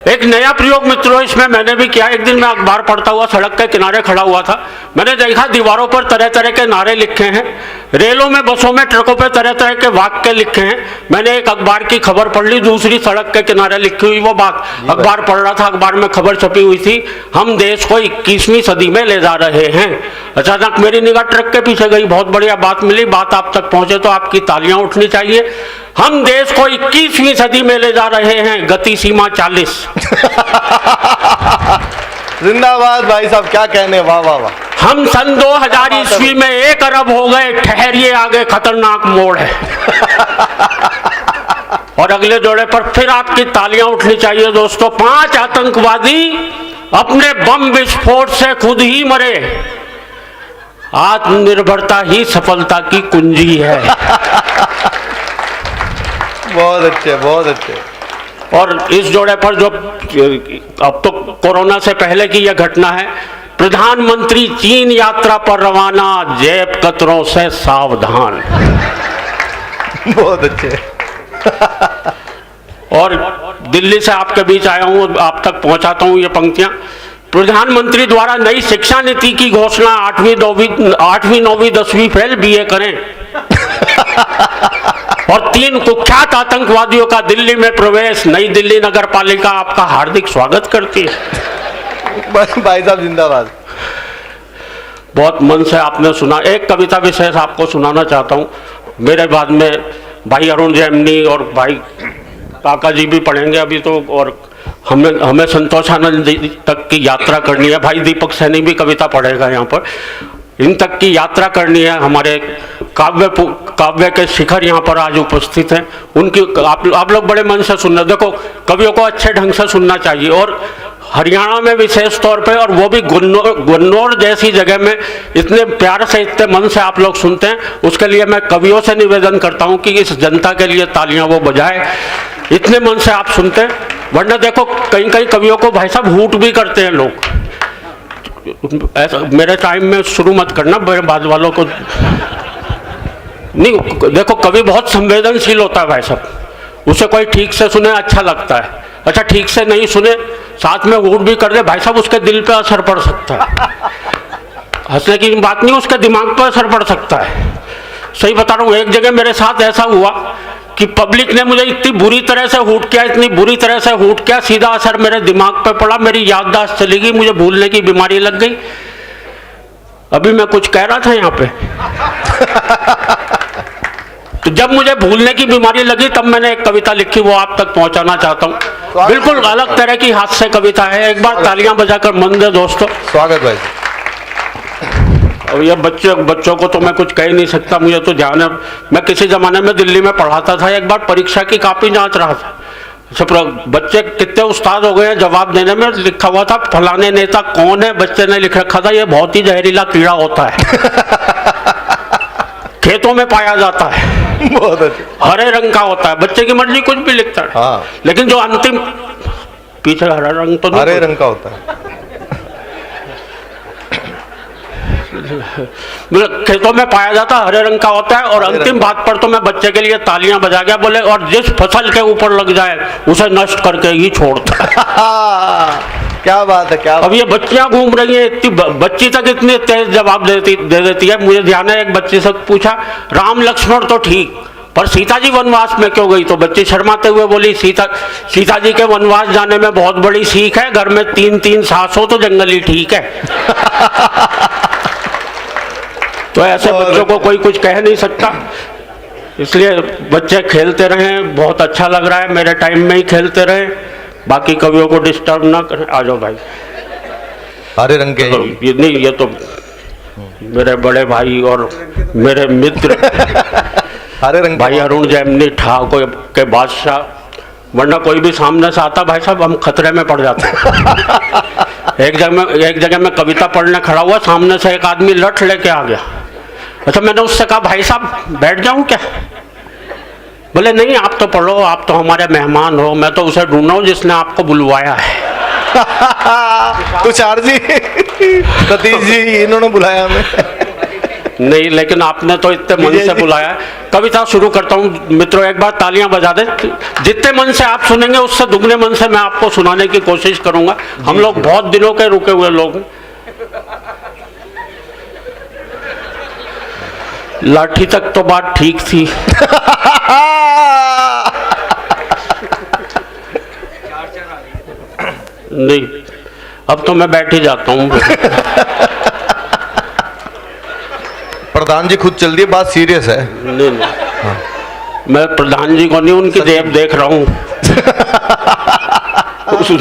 एक नया प्रयोग मित्रों इसमें मैंने भी किया। एक दिन मैं अखबार पढ़ता हुआ सड़क के किनारे खड़ा हुआ था। मैंने देखा दीवारों पर तरह तरह के नारे लिखे हैं, रेलों में, बसों में, ट्रकों पे तरह तरह के वाक्य लिखे हैं। मैंने एक अखबार की खबर पढ़ ली, दूसरी सड़क के किनारे लिखी हुई वो बात। अखबार पढ़ रहा था, अखबार में खबर छपी हुई थी, हम देश को 21वीं सदी में ले जा रहे हैं। अचानक मेरी निगाह ट्रक के पीछे गई, बहुत बढ़िया बात मिली। बात आप तक पहुंचे तो आपकी तालियां उठनी चाहिए। हम देश को 21वीं सदी में ले जा रहे हैं, गति सीमा 40। जिंदाबाद भाई साहब, क्या कहने, वाह वाह वाह। हम सन 2000 ईस्वी में 1 अरब हो गए, ठहरिए आगे खतरनाक मोड़ है। और अगले जोड़े पर फिर आपकी तालियां उठनी चाहिए दोस्तों। 5 आतंकवादी अपने बम विस्फोट से खुद ही मरे, आत्मनिर्भरता ही सफलता की कुंजी है। बहुत अच्छे, बहुत अच्छे। और इस जोड़े पर जो अब तो कोरोना से पहले की यह घटना है, प्रधानमंत्री चीन यात्रा पर रवाना, जेब कतरों से सावधान। बहुत अच्छे। और दिल्ली से आपके बीच आया हूं, आप तक पहुंचाता हूं ये पंक्तियां। प्रधानमंत्री द्वारा नई शिक्षा नीति की घोषणा, 8वीं 9वीं 10वीं फेल, BA करें। और 3 कुख्यात आतंकवादियों का दिल्ली में प्रवेश, नई दिल्ली नगर पालिका आपका हार्दिक स्वागत करती है। भाई साहब जिंदाबाद। बहुत मन से आपने सुना। एक कविता विशेष आपको सुनाना चाहता हूँ। मेरे बाद में भाई अरुण जैमिनी और भाई काका जी भी पढ़ेंगे अभी तो, और हमें संतोषानंद जी तक की यात्रा करनी है। भाई दीपक सैनी भी कविता पढ़ेगा यहाँ पर। इन तक की यात्रा करनी है। हमारे काव्य के शिखर यहाँ पर आज उपस्थित हैं। उनकी आप लोग बड़े मन से सुनना। देखो, कवियों को अच्छे ढंग से सुनना चाहिए, और हरियाणा में विशेष तौर पे, और वो भी गुन्नौर जैसी जगह में इतने प्यार से, इतने मन से आप लोग सुनते हैं। उसके लिए मैं कवियों से निवेदन करता हूँ कि इस जनता के लिए तालियां वो बजाए, इतने मन से आप सुनते हैं। वरना देखो कई कवियों को भाई साहब हूट भी करते हैं लोग। ऐसा मेरे टाइम में शुरू मत करना, मेरे बाद वालों को नहीं। देखो कवि बहुत संवेदनशील होता है भाई साहब, उसे कोई ठीक से सुने अच्छा लगता है, अच्छा ठीक से नहीं सुने साथ में वोट भी कर दे भाई साहब, उसके दिल पे असर पड़ सकता है। हंसने की बात नहीं, उसके दिमाग पे असर पड़ सकता है। सही बता रहा हूँ। एक जगह मेरे साथ ऐसा हुआ कि पब्लिक ने मुझे इतनी बुरी तरह से हूट किया, इतनी बुरी तरह से हूट किया, सीधा असर मेरे दिमाग पे पड़ा, मेरी याददाश्त चली गई, मुझे भूलने की बीमारी लग गई। अभी मैं कुछ कह रहा था यहाँ पे तो जब मुझे भूलने की बीमारी लगी तब मैंने एक कविता लिखी, वो आप तक पहुंचाना चाहता हूँ। बिल्कुल अलग तरह की हास्य कविता है। एक बार तालियां बजाकर मन दे दोस्तों। स्वागत भाई। और ये बच्चों को तो मैं कुछ कह ही नहीं सकता, मुझे तो ध्यान है। मैं किसी जमाने में दिल्ली में पढ़ाता था, एक बार परीक्षा की कॉपी जांच रहा था। बच्चे कितने उस्ताद हो गए हैं जवाब देने में। लिखा हुआ था फलाने नेता कौन है, बच्चे ने लिख रखा था ये बहुत ही जहरीला कीड़ा होता है खेतों में पाया जाता है, बहुत अच्छा, हरे रंग का होता है। बच्चे की मर्जी कुछ भी लिखता है। हाँ। लेकिन जो अंतिम पीछे हरा रंग तो हरे रंग का होता है। खेतों में पाया जाता है, हरे रंग का होता है। और अंतिम बात पर तो मैं बच्चे के लिए तालियां बजा गया, बोले और जिस फसल के ऊपर लग जाए उसे नष्ट करके ही छोड़ता है। क्या बात है, क्या बात। अब ये बच्चियां घूम रही हैं, इतनी बच्ची तक इतने तेज जवाब दे देती है। मुझे ध्यान है एक बच्ची से पूछा, राम लक्ष्मण तो ठीक, पर सीता जी वनवास में क्यों गई? तो बच्ची शर्माते हुए बोली, सीता जी के वनवास जाने में बहुत बड़ी सीख है, घर में 3 सास हो तो जंगल ही ठीक है। तो ऐसे बच्चों को कोई कुछ कह नहीं सकता, इसलिए बच्चे खेलते रहें। बहुत अच्छा लग रहा है, मेरे टाइम में ही खेलते रहे, बाकी कवियों को डिस्टर्ब ना करें। आ जाओ भाई। हरे रंग के ये नहीं, ये तो मेरे बड़े भाई और मेरे मित्र हरे रंग भाई अरुण जैमिनी ठाकुर के बादशाह। वरना कोई भी सामने से आता भाई साहब हम खतरे में पड़ जाते हैं। एक जगह में कविता पढ़ने खड़ा हुआ, सामने से एक आदमी लठ लेके आ गया। अच्छा, मैंने उससे कहा भाई साहब बैठ जाऊं क्या? बोले नहीं आप तो पढ़ो, आप तो हमारे मेहमान हो। मैं तो उसे ढूंढ रहा हूं जिसने आपको बुलवाया है। तुषार जी, सतीश जी, इन्होंने बुलाया हमें। नहीं, लेकिन आपने तो इतने मन से बुलाया है। कविता शुरू करता हूँ मित्रों, एक बार तालियां बजा दे। जितने मन से आप सुनेंगे उससे दुगने मन से मैं आपको सुनाने की कोशिश करूंगा। हम लोग बहुत दिनों के रुके हुए लोग हैं। लाठी तक तो बात ठीक थी। नहीं, अब तो मैं बैठ ही जाता हूँ। प्रधान जी खुद चल दिए, बात सीरियस है। नहीं, मैं प्रधान जी को नहीं, उनकी जेब देख रहा हूँ।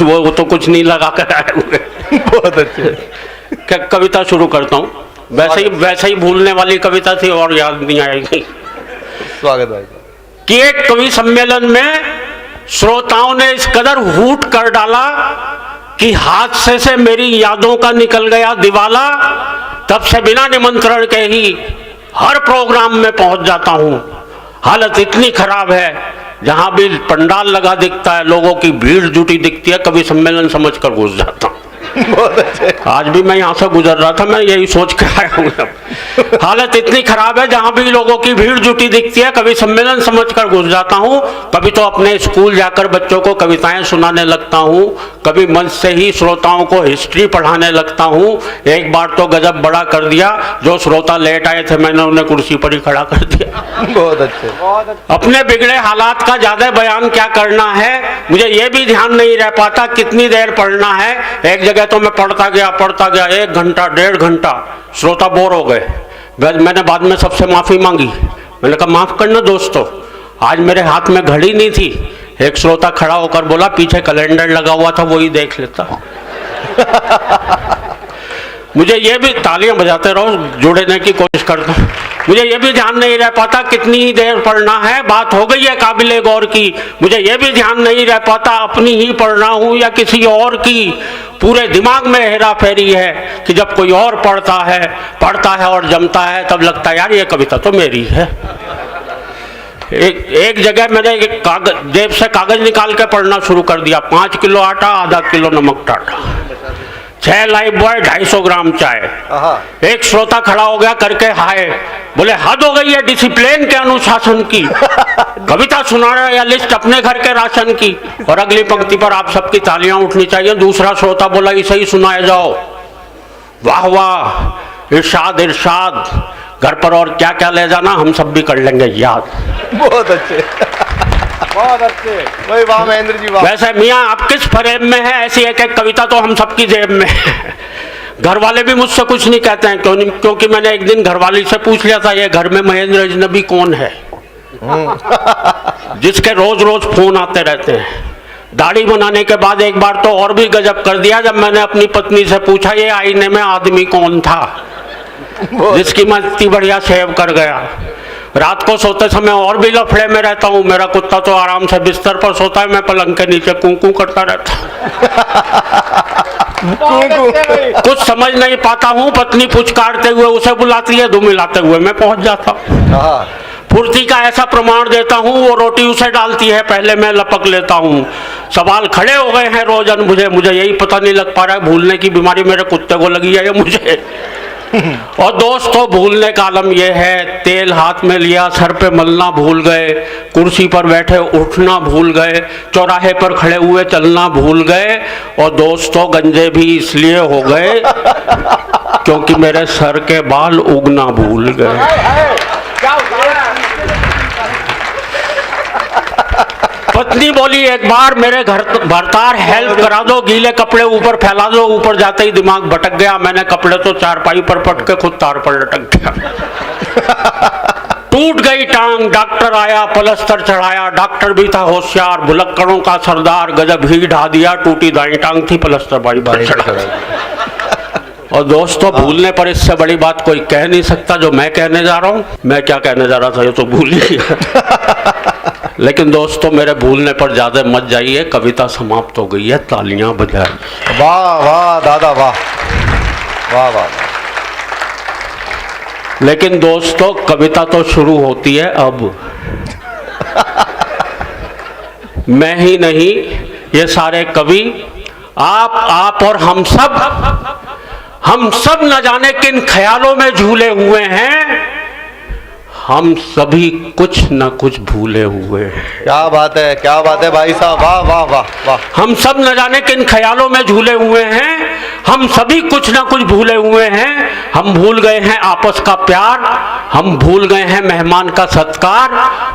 वो तो कुछ नहीं लगा कर आए हुए। बहुत अच्छे। क्या कविता शुरू करता हूँ। वैसे ही भूलने वाली कविता थी और याद नहीं आएगी। स्वागत भाई। कि एक कवि सम्मेलन में श्रोताओं ने इस कदर हूट कर डाला कि हादसे से मेरी यादों का निकल गया दिवाला। तब से बिना निमंत्रण के ही हर प्रोग्राम में पहुंच जाता हूं। हालत इतनी खराब है, जहां भी पंडाल लगा दिखता है, लोगों की भीड़ जुटी दिखती है, कवि सम्मेलन समझकर घुस जाता हूं। बहुत अच्छे। आज भी मैं यहाँ से गुजर रहा था, मैं यही सोच के आया हूँ। हालत इतनी खराब है, जहाँ भी लोगों की भीड़ जुटी दिखती है, कभी सम्मेलन समझकर घुस जाता हूँ। कभी तो अपने स्कूल जाकर बच्चों को कविताएं सुनाने लगता हूँ, कभी मंच से ही श्रोताओं को हिस्ट्री पढ़ाने लगता हूँ। एक बार तो गजब बड़ा कर दिया, जो श्रोता लेट आए थे मैंने उन्हें कुर्सी पर ही खड़ा कर दिया। बहुत अच्छे। अपने बिगड़े हालात का ज्यादा बयान क्या करना है, मुझे ये भी ध्यान नहीं रह पाता कितनी देर पढ़ना है। एक जगह तो मैं पढ़ता गया 1 घंटा 1.5 घंटा, श्रोता बोर हो गए। मैंने बाद में सबसे माफी मांगी। मैंने कहा माफ करना दोस्तों, आज मेरे हाथ में घड़ी नहीं थी। एक श्रोता खड़ा होकर बोला पीछे कैलेंडर लगा हुआ था, वही देख लेता। मुझे ये भी, तालियां बजाते रहो, जुड़ने की कोशिश करता हूँ। मुझे ये भी ध्यान नहीं रह पाता कितनी ही देर पढ़ना है, बात हो गई है काबिले गौर की। मुझे ये भी ध्यान नहीं रह पाता अपनी ही पढ़ रहा हूँ या किसी और की। पूरे दिमाग में हेरा फेरी है कि जब कोई और पढ़ता है और जमता है, तब लगता है यार ये कविता तो मेरी है। एक जगह मैंने जेब से कागज निकाल के पढ़ना शुरू कर दिया। 5 किलो आटा, आधा किलो नमक टाटा, 6 लाइफ बॉय, 250 ग्राम चाय। एक श्रोता खड़ा हो गया करके हाय, बोले हद हो गई है डिसिप्लिन के अनुशासन की। कविता सुना रहा है या लिस्ट अपने घर के राशन की। और अगली पंक्ति पर आप सबकी तालियां उठनी चाहिए। दूसरा श्रोता बोला इसे ही सुनाया जाओ। वाह वाह, इरशाद इरशाद, घर पर और क्या क्या ले जाना हम सब भी कर लेंगे याद। बहुत अच्छे। बहुत अच्छे भाई, वाह महेंद्र जी वाह। वैसे मियाँ आप किस फ्रेम में है, ऐसी एक एक कविता तो हम सबकी जेब में है। घर वाले भी मुझसे कुछ नहीं कहते हैं, क्योंकि मैंने एक दिन घरवाली से पूछ लिया था ये घर में महेंद्र अजनबी कौन है, जिसके रोज रोज फोन आते रहते हैं। दाढ़ी बनाने के बाद एक बार तो और भी गजब कर दिया, जब मैंने अपनी पत्नी से पूछा ये आईने में आदमी कौन था जिसकी मैं इतनी बढ़िया सेव कर गया। रात को सोते समय और भी लफड़े में रहता हूँ। मेरा कुत्ता तो आराम से बिस्तर पर सोता है, मैं पलंग के नीचे कूं करता रहता कुछ समझ नहीं पाता हूँ। पत्नी पुचकारते हुए उसे बुलाती है, धूम मिलाते हुए मैं पहुंच जाता हूँ। फुर्ती का ऐसा प्रमाण देता हूँ, वो रोटी उसे डालती है, पहले मैं लपक लेता हूँ। सवाल खड़े हो गए हैं रोजन मुझे यही पता नहीं लग पा रहा है भूलने की बीमारी मेरे कुत्ते को लगी है या मुझे। और दोस्तों भूलने का आलम यह है, तेल हाथ में लिया सर पे मलना भूल गए, कुर्सी पर बैठे उठना भूल गए, चौराहे पर खड़े हुए चलना भूल गए। और दोस्तों गंजे भी इसलिए हो गए क्योंकि मेरे सर के बाल उगना भूल गए। पत्नी बोली एक बार मेरे घर भरतार हेल्प करा दो, गीले कपड़े ऊपर फैला दो। ऊपर जाते ही दिमाग भटक गया, मैंने कपड़े तो चारपाई पर पट के खुद तार पर लटक गया। टूट गई टांग, डॉक्टर आया, पलस्तर चढ़ाया। डॉक्टर भी था होशियार, भुलक्कड़ों का सरदार, गजब ही ढा दिया। टूटी दाई टांग थी, पलस्तर बारी बारी चढ़ा। और दोस्तों भूलने पर इससे बड़ी बात कोई कह नहीं सकता जो मैं कहने जा रहा हूँ। मैं क्या कहने जा रहा था ये तो भूल ही गया। लेकिन दोस्तों मेरे भूलने पर ज्यादा मत जाइए, कविता समाप्त हो गई है, तालियां बजाइए। वाह वाह दादा वाह वाह वाह। लेकिन दोस्तों कविता तो शुरू होती है अब। मैं ही नहीं, ये सारे कवि, आप और हम सब हम सब न जाने किन ख्यालों में झूले हुए हैं, हम सभी कुछ न कुछ भूले हुए हैं। क्या बात है भाई साहब, वाह वाह वाह वाह। हम सब न जाने किन ख्यालों में झूले हुए हैं, हम सभी कुछ न कुछ भूले हुए हैं। हम भूल गए हैं आपस का प्यार, हम भूल गए हैं मेहमान का सत्कार,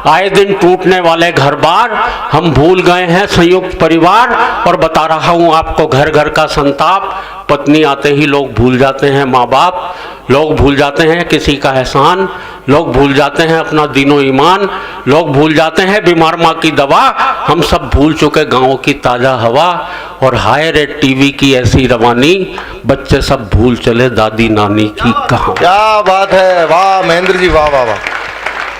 आए दिन टूटने वाले घर बार। हम भूल गए हैं संयुक्त परिवार, और बता रहा हूँ आपको घर घर का संताप। पत्नी आते ही लोग भूल जाते हैं माँ बाप, लोग भूल जाते हैं किसी का एहसान, लोग भूल जाते हैं अपना दीनो ईमान, लोग भूल जाते हैं बीमार माँ की दवा। हम सब भूल चुके गाँव की ताज़ा हवा, और हाय रे टीवी की ऐसी रवानी, बच्चे सब भूल चले दादी नानी की कहानी। क्या बात है, वाह महेंद्र जी, वाह वाह वाह,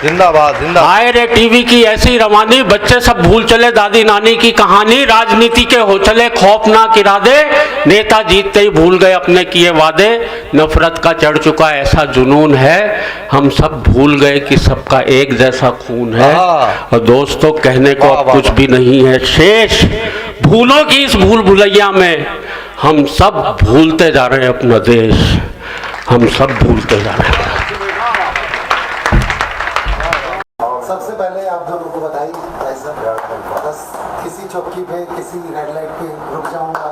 जिंदाबाद जिंदाबाद। हाय रे टीवी की ऐसी रवानी, बच्चे सब भूल चले दादी नानी की कहानी। राजनीति के हो चले खौफनाक इरादे, नेता जीतते ही भूल गए अपने किए वादे। नफरत का चढ़ चुका ऐसा जुनून है, हम सब भूल गए कि सबका एक जैसा खून है। और दोस्तों कहने को अब कुछ भी नहीं है शेष, भूलों की इस भूल भुलैया में हम सब भूलते जा रहे हैं अपना देश, हम सब भूलते जा रहे हैं। सबसे पहले आप दोनों को बधाई भाई साहब। बस किसी चौकी पे किसी रेड लाइट पे रुक जाऊंगा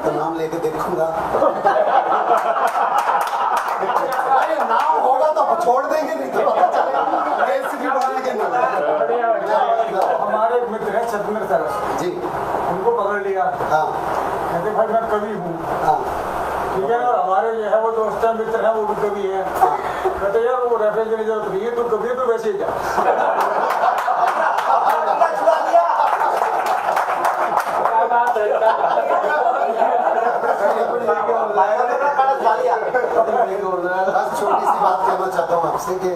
तो नाम लेके देखूंगा। अरे नाम होगा तो छोड़ देंगे, नहीं तो पता चलेगा कैसे भी बढ़ेंगे ना। हमारे एक मित्र है छतमिर सर जी, उनको पकड़ लिया। हाँ कहते भाई मैं कवि हूँ। हाँ ठीक है, और हमारे जो है वो दोस्त हैं मित्र हैं वो भी कवि हैं। कहते यार वो रेफरेंस की जरूरत नहीं है, तू कवि है तो वैसे ही जा। बस छोटी सी बात कहना चाहता हूँ आपसे कि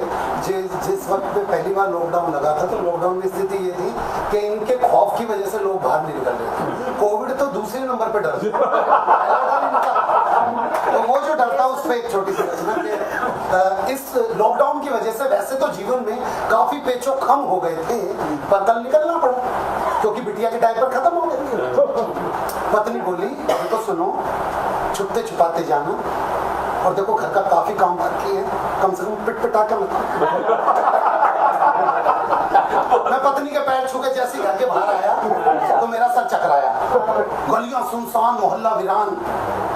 जिस वक्त पे पहली बार लॉकडाउन लगा था तो लॉकडाउन में स्थिति ये थी कि इनके खौफ की वजह से लोग बाहर नहीं निकल रहे थे। कोविड तो दूसरे नंबर पे डर, तो वो जो डर था उस पर एक छोटी सी रचना कि इस लॉकडाउन की वजह से वैसे तो जीवन में काफी पेचो खम हो गए थे, पर कल निकलना पड़ा क्योंकि बिटिया के डायपर खत्म हो गए। पत्नी बोली तो सुनो, छुपते छुपाते जाना, और देखो घर का काफी काम बाकी है, कम से कम पिट पिटा के मत। मैं पत्नी के पैर छू के जैसे घर के बाहर आया तो मेरा सर चकराया। गलियां सुनसान, मोहल्ला वीरान,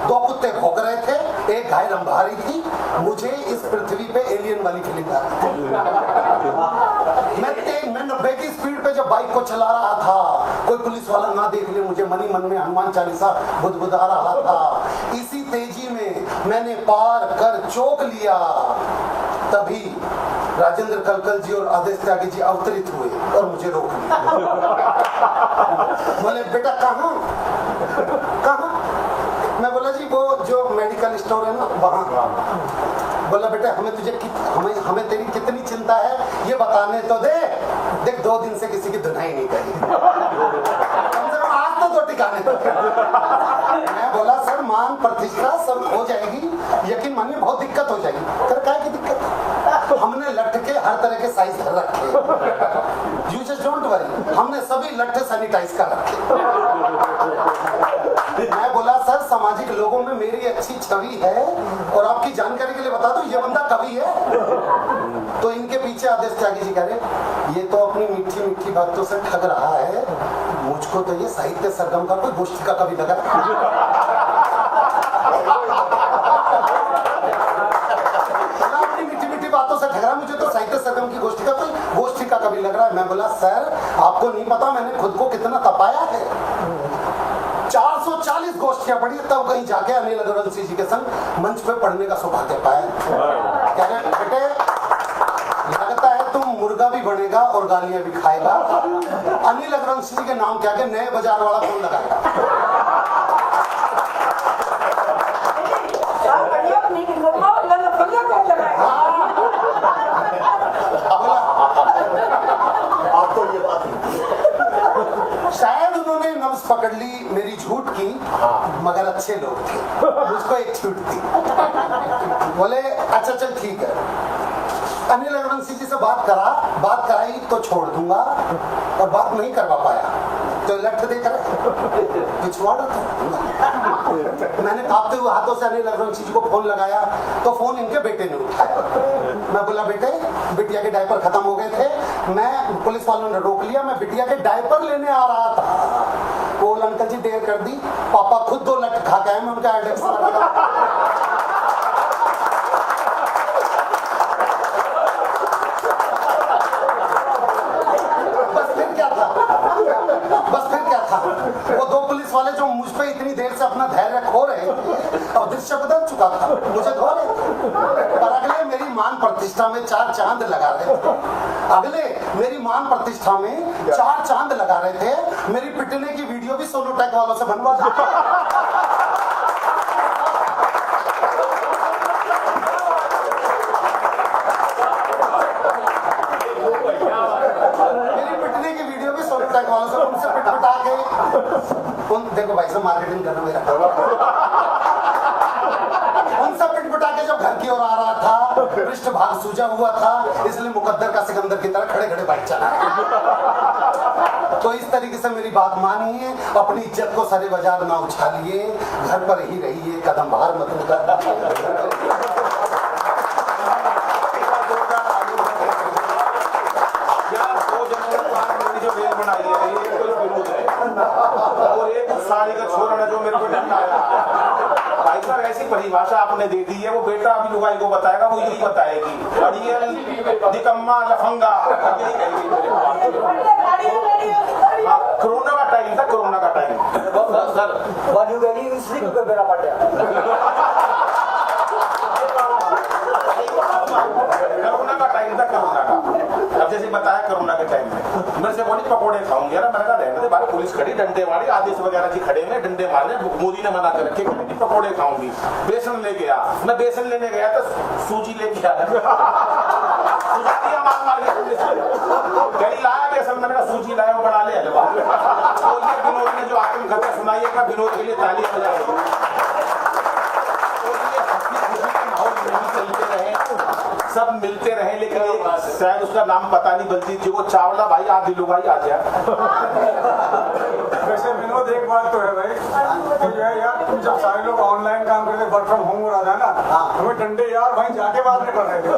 दो कुत्ते भौंक रहे थे, एक गाय रंभा रही थी। मुझे इस पृथ्वी पे एलियन वाली फीलिंग आ रही थी। मैं 90 की स्पीड पे जब बाइक को चला रहा था, कोई पुलिस वाला ना देख ले मुझे, मनी मन में हनुमान चालीसा बुदबुदा रहा था। इसी तेजी में मैंने पार कर चौक लिया, तभी राजेंद्र कलकल जी और आदेश त्यागी जी अवतरित हुए और मुझे रोक लिया। बोले बेटा कहाँ कहाँ? मैं बोला जी वो जो मेडिकल स्टोर है ना वहाँ। बोला बेटा हमें तेरी कितनी चिंता है ये बताने तो दे। देख 2 दिन से किसी की धुनाई नहीं करी, कम से कम आज तो 2 टिकाने तो। मैं बोला सर मान प्रतिष्ठा सब हो जाएगी, यकीन मानिए बहुत दिक्कत हो जाएगी। कर क्या की दिक्कत? हमने लठ के हर तरह के साइज धर रखे, यू जस्ट डोंट वरी, हमने सभी लट्ठे सैनिटाइज कर रखे। मैं बोला सर सामाजिक लोगों में मेरी अच्छी छवि है, और आपकी जानकारी के लिए बता दो ये बंदा कवि है। तो इनके पीछे आदेश त्यागी जी कह रहे ये तो अपनी मीठी मीठी बातों से ठग रहा है, मुझको तो ये साहित्य सरगम का कोई गोष्ठी का कवि लगा। अपनी मीठी मीठी बातों से ठग रहा, मुझे तो साहित्य सरगम की गोष्ठी का कोई गोष्ठी का कवि लग रहा है। मैं बोला सर आपको नहीं पता मैंने खुद को कितना तपाया है, 440 गोष्ठियां पढ़ी, तब कहीं जाके अनिल अग्रवंशी जी के संग मंच पे पढ़ने का सौभाग्य पाया। कह रहे बेटे लगता है तुम मुर्गा भी बनेगा और गालियां भी खाएगा। अनिल अग्रवंशी जी के नाम क्या के नए बाजार वाला कौन लगाएगा? शायद उन्होंने नब्ज पकड़ ली मेरी झूठ की, मगर अच्छे लोग थे, मुझको एक छूट थी। बोले अच्छा चल ठीक है। अनिल अग्रवंशी जी से बात कराई तो छोड़ दूंगा, और बात नहीं करवा पाया तो लठ देख रहे पिछवाड़ा था। मैंने कांपते हुए हाथों से अनिल रघुवंशी जी को फोन लगाया तो फोन इनके बेटे ने उठाया। मैं बोला बेटे बिटिया के डायपर खत्म हो गए थे, मैं पुलिस वालों ने रोक लिया, मैं बिटिया के डायपर लेने आ रहा था। बोल अंकल जी देर कर दी, पापा खुद 2 लठ खा के आए, मैं उनका एड्रेस वो 2 पुलिस वाले जो मुझ पे इतनी देर से अपना धैर्य खो रहे थे और दृश्य बदल चुका था, मुझे धो रहे थे। पर अगले मेरी मान प्रतिष्ठा में 4 चांद लगा रहे थे। अगले मेरी मान प्रतिष्ठा में 4 चांद लगा रहे थे। मेरी पिटने की वीडियो भी सोनोटेक वालों से बनवा वालों से उनसे पिटपिटा के देखो भाई साहब मार्केटिंग करना मेरा उनसे पिटपिटा के जब घर की ओर आ रहा था, पृष्ठभाग सूजा हुआ था, इसलिए मुकद्दर का सिकंदर की तरह खड़े खड़े बाइक चला। तो इस तरीके से मेरी बात मानिए, अपनी इज्जत को सरे बाजार ना उछालिए, घर पर ही रहिए, कदम बाहर मत उठाइए। बनाई है ये कोई विरोध है और एक साड़ी का छोरा जो मेरे को डंडा आया भाई साहब ऐसी परिभाषा आपने दे दी है, वो बेटा अभी लुगाई को बताएगा, वो यही बताएगी अड़ियल निकम्मा लफंगा यही कहेगी। कोरोना का टाइम था, कोरोना का टाइम सर बाजू गई इसलिए को मेरा पड़ा कोरोना का टाइम था, कोरोना का। अब जैसे बताया कोरोना के टाइम में मेरे से बोली पकोड़े खाऊंगी यार, मैंने कहा रहने दे बाहर पुलिस खड़ी, डंडे मारे, आदेश वगैरह जी खड़े में डंडे मारने, मोदी ने मना कर रखे कि पकोड़े खाऊंगी। बेसन ले गया, मैं बेसन लेने गया तो सूजी ले गया मार के पुलिस कहीं लाया बेसन, मैंने कहा सूजी लाया वो बना ले हलवा। तो ये विनोद ने जो आत्मकथा सुनाई है, विनोद के लिए ताली बजाई। चलते रहे, सब मिलते रहे, लेकिन शायद उसका नाम पता नहीं, बलजीत जी को चावला भाई आप दिलू भाई आ जाए। वैसे विनोद एक बात तो है भाई कि जो है यार, तुम जब सारे लोग ऑनलाइन काम करते, वर्क फ्रॉम होम हो रहा था ना, हमें डंडे यार भाई जाके बात नहीं कर रहे थे।